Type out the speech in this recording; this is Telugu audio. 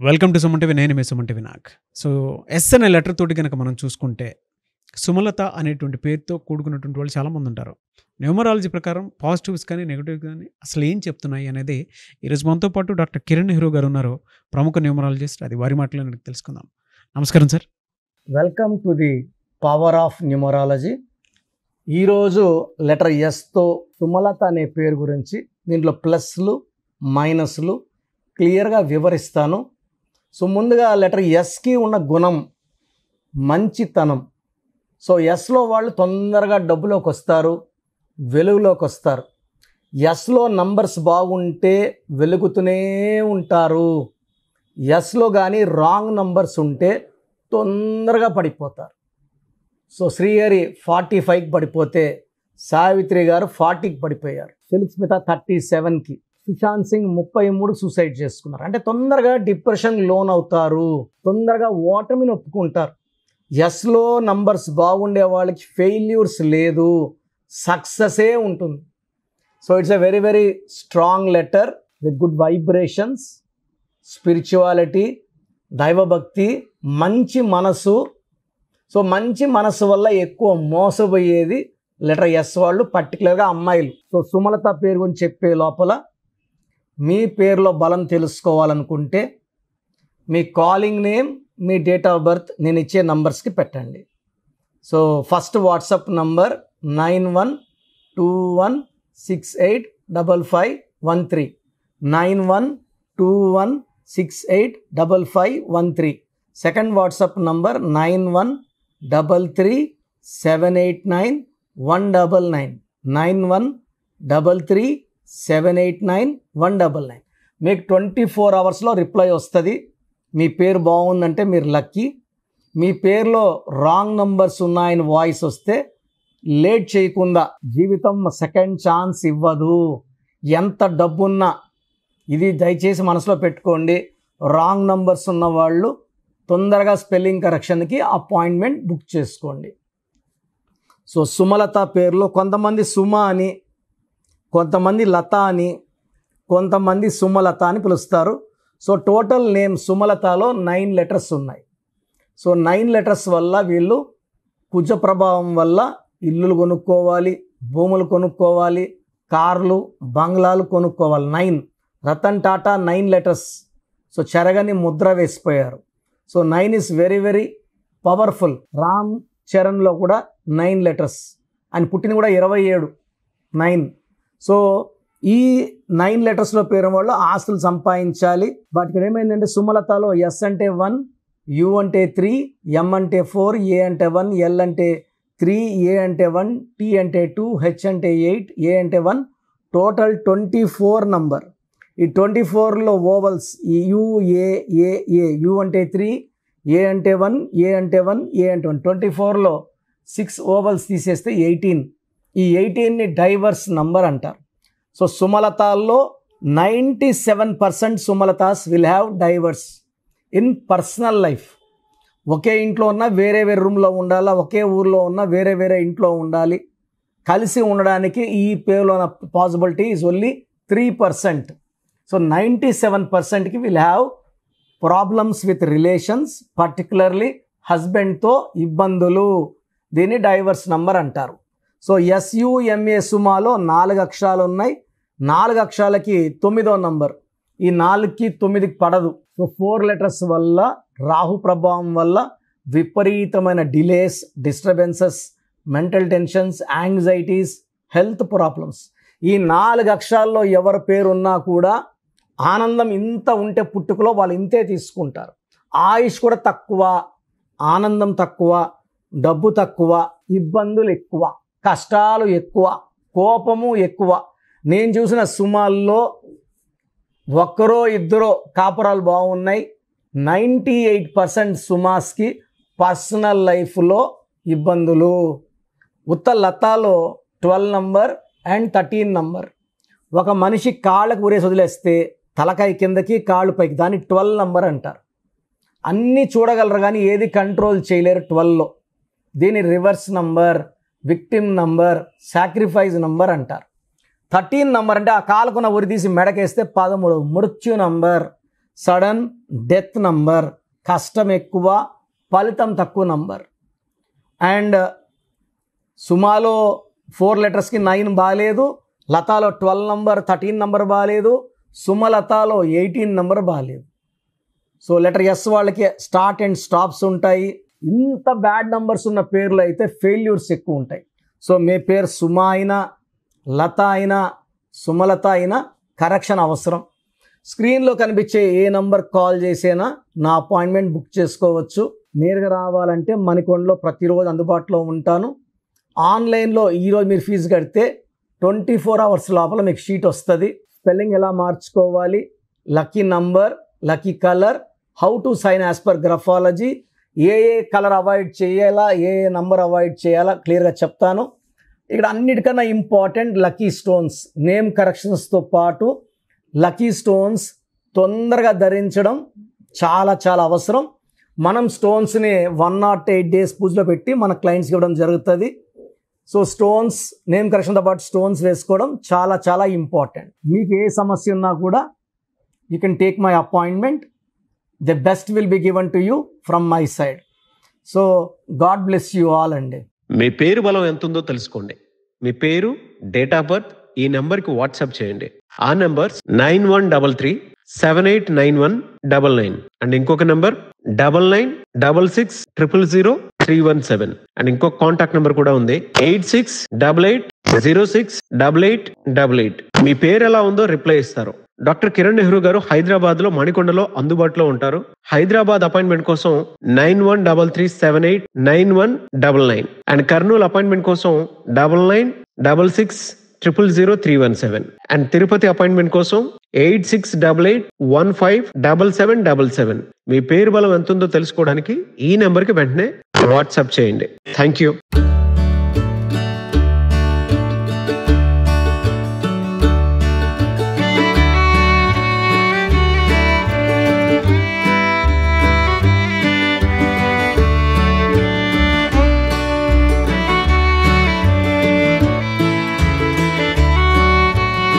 Welcome to Suman TV. నేను మీ Suman TV Nag. So S అనే లెటర్ తోటి కనుక మనం చూసుకుంటే సుమలత అనేటువంటి పేరుతో కూడుకున్నటువంటి వాళ్ళు చాలామంది ఉంటారు. న్యూమరాలజీ ప్రకారం పాజిటివ్స్ కానీ నెగిటివ్స్ కానీ అసలు ఏం చెప్తున్నాయి అనేది ఈరోజు మనతో పాటు డాక్టర్ కిరణ్ నెహ్రూ గారు ఉన్నారు, ప్రముఖ న్యూమరాలజిస్ట్. అది వారి మాటలో తెలుసుకుందాం. నమస్కారం sir. Welcome to the power of numerology. ఈరోజు లెటర్ ఎస్తో సుమలత అనే పేరు గురించి దీంట్లో ప్లస్లు మైనస్లు క్లియర్గా వివరిస్తాను. సో ముందుగా లెటర్ ఎస్కి ఉన్న గుణం మంచితనం. సో ఎస్లో వాళ్ళు తొందరగా డబ్బులోకి వస్తారు, వెలుగులోకి వస్తారు. ఎస్లో నంబర్స్ బాగుంటే వెలుగుతూనే ఉంటారు. ఎస్లో కానీ రాంగ్ నంబర్స్ ఉంటే తొందరగా పడిపోతారు. సో శ్రీహరి 45కి పడిపోతే సావిత్రి గారు 40కి పడిపోయారు. స్మిత 37కి, సుశాంత్ సింగ్ 33 సూసైడ్ చేసుకున్నారు. అంటే తొందరగా డిప్రెషన్ లోన్ అవుతారు, తొందరగా ఓటమిని ఒప్పుకుంటారు. ఎస్లో నంబర్స్ బాగుండే వాళ్ళకి ఫెయిల్యూర్స్ లేదు, సక్సెసే ఉంటుంది. So it's a very very strong letter with good vibrations, spirituality, దైవభక్తి, మంచి మనసు. సో మంచి మనసు వల్ల ఎక్కువ మోసపోయేది లెటర్ ఎస్ వాళ్ళు, పర్టికులర్గా అమ్మాయిలు. సో సుమలత పేరు గురించి చెప్పే లోపల మీ పేరులో బలం తెలుసుకోవాలనుకుంటే మీ కాలింగ్ నేమ్, మీ డేట్ ఆఫ్ బర్త్ నేను ఇచ్చే నంబర్స్కి పెట్టండి. So first WhatsApp number 9121685513, 9121685513. Second WhatsApp number 9133789199, 9133789199. మీకు 24 అవర్స్లో రిప్లై వస్తుంది. మీ పేరు బాగుందంటే మీరు లక్కీ. మీ పేరులో రాంగ్ నంబర్స్ ఉన్నాయని వాయిస్ వస్తే లేట్ చేయకుండా, జీవితం సెకండ్ ఛాన్స్ ఇవ్వదు. ఎంత డబ్బున్నా, ఇది దయచేసి మనసులో పెట్టుకోండి, రాంగ్ నంబర్స్ ఉన్న వాళ్ళు తొందరగా స్పెల్లింగ్ కరెక్షన్కి అపాయింట్మెంట్ బుక్ చేసుకోండి. సో సుమలత పేరులో కొంతమంది సుమ అని, కొంతమంది లత అని, కొంతమంది సుమలత అని పిలుస్తారు. సో టోటల్ నేమ్ సుమలతలో 9 లెటర్స్ ఉన్నాయి. సో 9 లెటర్స్ వల్ల వీళ్ళు కుజ ప్రభావం వల్ల ఇల్లులు కొనుక్కోవాలి, భూములు కొనుక్కోవాలి, కార్లు, బంగ్లాలు కొనుక్కోవాలి. 9 రతన్ టాటా 9 లెటర్స్. సో చెరగని ముద్ర వేసిపోయారు. So 9 is very very powerful. Ram చరణ్లో కూడా 9 లెటర్స్. ఆయన పుట్టిన కూడా 27, 9. సో ఈ 9 లెటర్స్లో పేరు వాళ్ళు ఆస్తులు సంపాదించాలి. బట్ ఇక్కడ ఏమైందంటే సుమలతలో ఎస్ అంటే 1, యు అంటే 3, ఎం అంటే 4, ఏ అంటే 1, ఎల్ అంటే 3, ఏ అంటే 1, టీ అంటే 2, హెచ్ అంటే 8, ఏ అంటే 1, టోటల్ 24 నంబర్. ఈ 24లో vowels U, A, A, A, U అంటే 3, ఏ అంటే 1, ఏ అంటే 1, ఏ అంటే 1. 24లో 6 ఓవల్స్ తీసేస్తే 18. ఈ 18ని డైవర్స్ నంబర్ అంటారు. సో సుమలతాల్లో 97% Sumalathas will have divorce in personal life. ఒకే ఇంట్లో ఉన్న వేరే వేరే రూమ్లో ఉండాలా, ఒకే ఊర్లో ఉన్న వేరే వేరే ఇంట్లో ఉండాలి. కలిసి ఉండడానికి ఈ పేరులో ఉన్న పాసిబిలిటీ ఈజ్ ఓన్లీ 3%. సో 97%కి will have problems with relations, particularly హస్బెండ్తో ఇబ్బందులు. దీన్ని డైవర్స్ నంబర్ అంటారు. సో ఎస్యుఎంఏ సుమాలో 4 అక్షరాలు ఉన్నాయి. 4 అక్షరాలకి 9వ నంబర్. ఈ 4కి 9కి పడదు. సో 4 లెటర్స్ వల్ల, రాహు ప్రభావం వల్ల విపరీతమైన delays, disturbances, mental tensions, anxieties, health problems. ఈ 4 అక్షరాల్లో ఎవరి పేరున్నా కూడా ఆనందం ఇంత ఉంటే పుట్టుకలో వాళ్ళు ఇంతే తీసుకుంటారు. ఆయుష్ కూడా తక్కువ, ఆనందం తక్కువ, డబ్బు తక్కువ, ఇబ్బందులు ఎక్కువ, కష్టాలు ఎక్కువ, కోపము ఎక్కువ. నేను చూసిన సుమాల్లో ఒక్కరో ఇద్దరో కాపురాలు బాగున్నాయి. 98% సుమాస్కి పర్సనల్ లైఫ్లో ఇబ్బందులు. ఉత్త లతాలో 12 నంబర్ అండ్ 13 నంబర్. ఒక మనిషి కాళ్ళకు ఊరేసి వదిలేస్తే తలకాయ కిందకి, కాళ్ళు పైకి, దాన్ని 12 నంబర్ అంటారు. అన్నీ చూడగలరు కానీ ఏది కంట్రోల్ చేయలేరు 12లో. దీని reverse number, victim number, sacrifice number అంటారు. 13 నంబర్ అంటే ఆ కాలుకున్న ఉరి తీసి మెడకేస్తే 13 మృత్యు నంబర్. సడన్ డెత్ నంబర్, కష్టం ఎక్కువ ఫలితం తక్కువ నంబర్. అండ్ సుమాలో 4 లెటర్స్కి 9 బాగాలేదు, లతాలో 12 నంబర్ 13 నంబర్ బాగాలేదు, సుమలతాలో 18 నంబర్ బాగాలేదు. సో లెటర్ ఎస్ వాళ్ళకి స్టార్ట్ అండ్ స్టాప్స్ ఉంటాయి. ఇంత బ్యాడ్ నంబర్స్ ఉన్న పేర్లు అయితే ఫెయిల్యూర్స్ ఎక్కువ ఉంటాయి. సో మీ పేరు సుమ అయినా, లత అయినా, సుమలత అయినా కరెక్షన్ అవసరం. స్క్రీన్లో కనిపించే ఏ నంబర్ కాల్ చేసినా నా అపాయింట్మెంట్ బుక్ చేసుకోవచ్చు. నేరుగా రావాలంటే మణికొండలో ప్రతిరోజు అందుబాటులో ఉంటాను. ఆన్లైన్లో ఈరోజు మీరు ఫీజు కడితే 24 అవర్స్ లోపల మీకు షీట్ వస్తుంది. స్పెల్లింగ్ ఎలా మార్చుకోవాలి, lucky number, lucky colour, how to sign as per graphology, ఏ కలర్ అవాయిడ్ చేయాలా, ఏ నంబర్ అవాయిడ్ చేయాలా క్లియర్గా చెప్తాను. ఇక్కడ అన్నిటికన్నా ఇంపార్టెంట్ లక్కీ స్టోన్స్. నేమ్ కరెక్షన్స్తో పాటు లక్కీ స్టోన్స్ తొందరగా ధరించడం చాలా చాలా అవసరం. మనం స్టోన్స్ని 108 days పూజలో పెట్టి మన క్లయింట్స్కి ఇవ్వడం జరుగుతుంది. సో స్టోన్స్, నేమ్ కరెక్షన్తో పాటు స్టోన్స్ వేసుకోవడం చాలా చాలా ఇంపార్టెంట్. మీకు ఏ సమస్య ఉన్నా కూడా you can take my appointment. The best will be given to you from my side. So God bless you all అండి. మీ పేరు బలం ఎంత ఉందో తెలుసుకోండి. మీ పేరు, డేట్ ఆఫ్ బర్త్ ఈ నెంబర్కి వాట్సాప్ చేయండి. ఆ నెంబర్ 9133789199 అండ్ ఇంకొక నెంబర్ 9966000317 అండ్ ఇంకొక కాంటాక్ట్ నెంబర్ కూడా ఉంది 8688068888. మీ పేరు ఎలా ఉందో రిప్లై ఇస్తారు. డాక్టర్ కిరణ్ నెహ్రూ గారు హైదరాబాద్ లో మణికొండలో అందుబాటులో ఉంటారు. హైదరాబాద్ అపాయింట్మెంట్ కోసం 9133789199 అండ్ కర్నూలు అపాయింట్మెంట్ కోసం 9966000317 అండ్ తిరుపతి అపాయింట్మెంట్ కోసం 8688157777. మీ పేరు బలం ఎంత ఉందో తెలుసుకోవడానికి ఈ నెంబర్కి వెంటనే వాట్సాప్ చేయండి. Thank you.